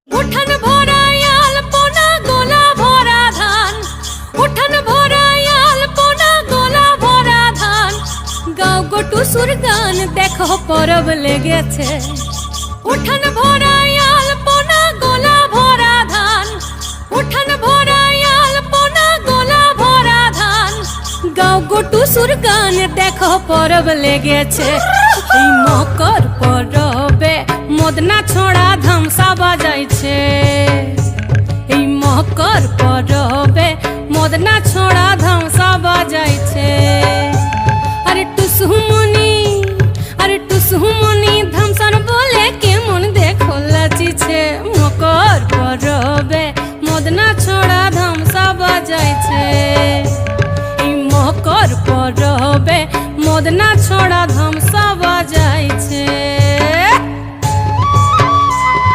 উঠান ভরাই আলপনা গোলা ভরা ধান, উঠান ভরাই আলপনা গোলা ভরা ধান। গাও গো টুসুর গান দেখো পরব লেগেছে। উঠান ভরাই আলপনা গোলা ভরা ধান, উঠান ভরাই আলপনা গোলা ভরা ধান। গাও গো টুসুর গান দেখো পরব লেগেছে। এই মকর পরবে মদনা ছোড়া ধামসা বাজাইছে। এই মকর পরবে মদনা ছোড়া ধামসা বাজাইছে। আরে টুসুমনি, আরে টুসুমনি ধামসান বলে কেমন দেখো লাচিছে। মকর পরবে মদনা ছোড়া ধামসা বাজাইছে। এই মকর পরবে মদনা ছোড়া ধামসা